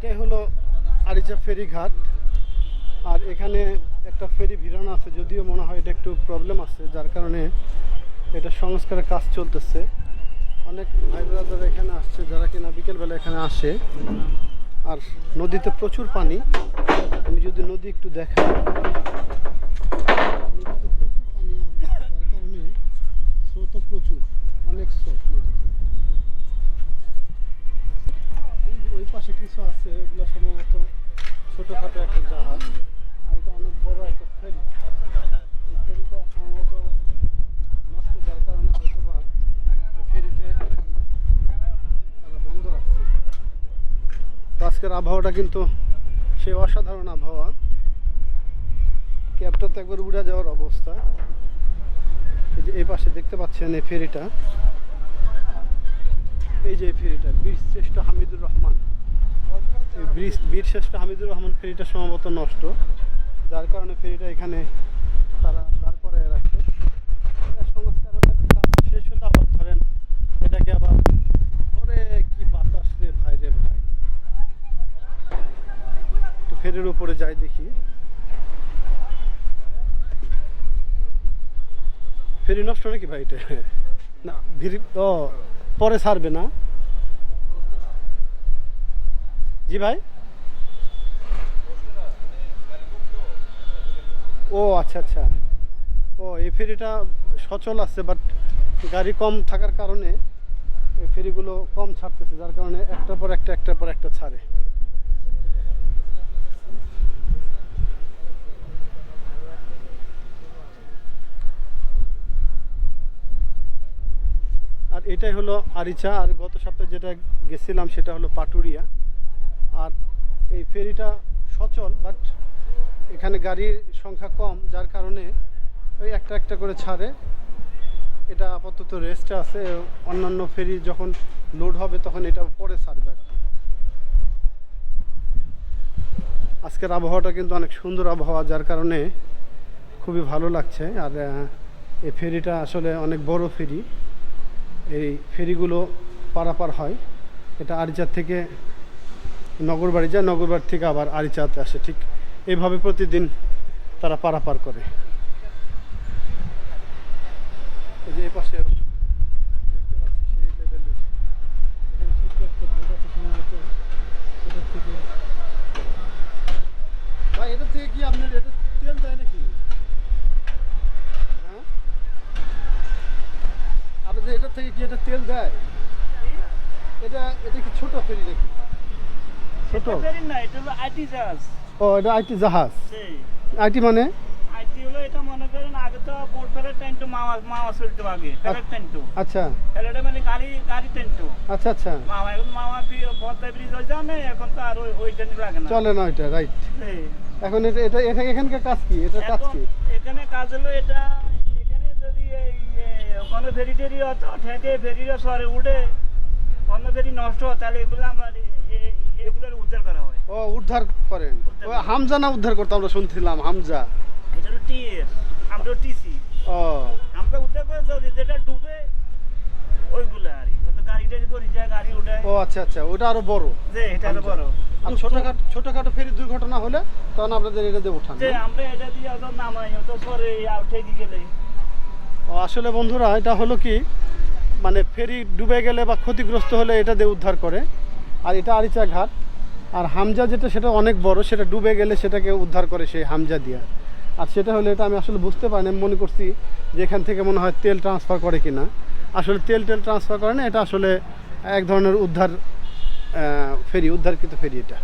এটাই হলো আরিচা ফেরিঘাট। আর এখানে একটা ফেরি ভিড়ানো আছে, যদিও মনে হয় এটা একটু প্রবলেম আছে, যার কারণে এটা সংস্কারের কাজ চলতেছে। অনেক ভাই ব্রাদার এখানে আসছে, যারা কিনা বিকেলবেলা এখানে আসে। আর নদীতে প্রচুর পানি। আমি যদি নদী একটু দেখাই, নদীতে প্রচুর পানি, যার কারণে স্রোতও প্রচুর, অনেক স্রোত নদীতে। ওই পাশে কিছু আছে, এগুলো সম্ভবত ছোটোখাটো একটা জাহাজ, আর এটা অনেক বড় একটা ফেরি। এই ফেরিটা সম্ভবত নষ্ট, যার কারণে হয়তো বা ফেরিতে তারা বন্ধ রাখছে। তো আজকের আবহাওয়াটা কিন্তু সে অসাধারণ আবহাওয়া। ক্যাবটা তো একবার উড়ে যাওয়ার অবস্থা। এই যে এই পাশে দেখতে পাচ্ছেন এই ফেরিটা, এই যে এই ফেরিটা বীরশ্রেষ্ঠ হামিদুর রহমান, এই বীরশ্রেষ্ঠ হামিদুর রহমান ফেরিটা সম্ভবত নষ্ট, যার কারণে ফেরিটা এখানে তারা দাঁড় করায় রাখছে। সংস্কার হলে কাজ শেষ হলে আবার ধরেন এটাকে আবার করে কি বাতাস রে ভাই রে ভাই। তো ফেরির উপরে যাই দেখি, ফেরি নষ্ট নাকি ভাই? এটা না ভিড় ও পরে ছাড়বে না। জি ভাই, ও আচ্ছা আচ্ছা, ও এই ফেরিটা সচল আছে, বাট গাড়ি কম থাকার কারণে এই ফেরিগুলো কম ছাড়তেছে, যার কারণে একটার পর একটা ছাড়ে। আর এটাই হলো আরিচা। আর গত সপ্তাহে যেটা গেছিলাম সেটা হলো পাটুরিয়া। আর এই ফেরিটা সচল, বাট এখানে গাড়ির সংখ্যা কম, যার কারণে ওই একটা করে ছাড়ে। এটা আপাতত রেস্টে আছে, অন্যান্য ফেরি যখন লোড হবে তখন এটা পরে ছাড়বে আর কি। আজকের আবহাওয়াটা কিন্তু অনেক সুন্দর আবহাওয়া, যার কারণে খুবই ভালো লাগছে। আর এই ফেরিটা আসলে অনেক বড় ফেরি। এই ফেরিগুলো পারাপার হয়, এটা আরিচার থেকে নগরবাড়ি যায়, নগরবাড়ি থেকে আবার আরিচাতে আসে, ঠিক এইভাবে প্রতিদিন তারা পারাপার করে। এই যে এই পাশে দেখতে পাচ্ছি সেই লেভেলের এখানে ছোট্ট একটা বোট আছে, সম্ভবত এটার থেকে। ভাই এটার থেকে কি আপনার এটা তেল দেয় নাকি? হ্যাঁ, আপনাদের এটার থেকে কি এটা তেল দেয়? এটা এটা কি ছোট ফেরি নাকি? ছোট ফেরি না, এটা হলো আইটি জাহাজ। ও এটা আইটি জাহাজ। সেই আইটি মানে আইটি হলো, এটা মনে করেন আগে তো বোট ফেরার টাইম তো মামা চলতো, আগে ফেরার টাইম তো আচ্ছা ফেরাটা মানে গাড়ি টাইম তো আচ্ছা আচ্ছা, মামা। এখন মামা পদ্মা ব্রিজ হয়ে যাও না, এখন তো আর ওই টাইম লাগে না, চলে না ওইটা, রাইট। সেই এখন এটা এটা এটা এখানকার কাজ কি? এটা কাজ এখন কি? এখানে কাজ হলো এটা, এখানে যদি এই কোনো ফেরি টেরি হতো ঠেকে ফেরিটা সরে উঠে অন্য ফেরি নষ্ট হয়, তাহলে এগুলো আমরা এগুলোর উদ্ধার করা হয়। ও উদ্ধার করেন? ও হামজা না উদ্ধার করতে আমরা শুনছিলাম, হামজা। এটা হলো টিএস, আমরা টিসি। ও আমরা উদ্ধার করে যদি যেটা ডুবে ওইগুলো আর কি, হয়তো গাড়িটা পড়ে যায়, গাড়ি উঠায়। ও আচ্ছা আচ্ছা, ওটা আরো বড়। যে এটা আরো বড়। আর ছোটখাটো ফেরি দুর্ঘটনা হলে তখন আপনাদের এটা দিয়ে ওঠান? যে আমরা এটা দিয়ে অত নামাই, তো সরে উঠে গেলে। ও আসলে বন্ধুরা, এটা হলো কি, মানে ফেরি ডুবে গেলে বা ক্ষতিগ্রস্ত হলে এটা দিয়ে উদ্ধার করে। আর এটা আরিচা ঘাট। আর হামজা যেটা, সেটা অনেক বড়, সেটা ডুবে গেলে সেটাকে উদ্ধার করে সেই হামজা দিয়া। আর সেটা হলে, এটা আমি আসলে বুঝতে পারিনি, আমি মনে করছি যে এখান থেকে মনে হয় তেল ট্রান্সফার করে কিনা। আসলে তেল ট্রান্সফার করে না, এটা আসলে এক ধরনের উদ্ধার ফেরি, উদ্ধারকৃত ফেরি এটা।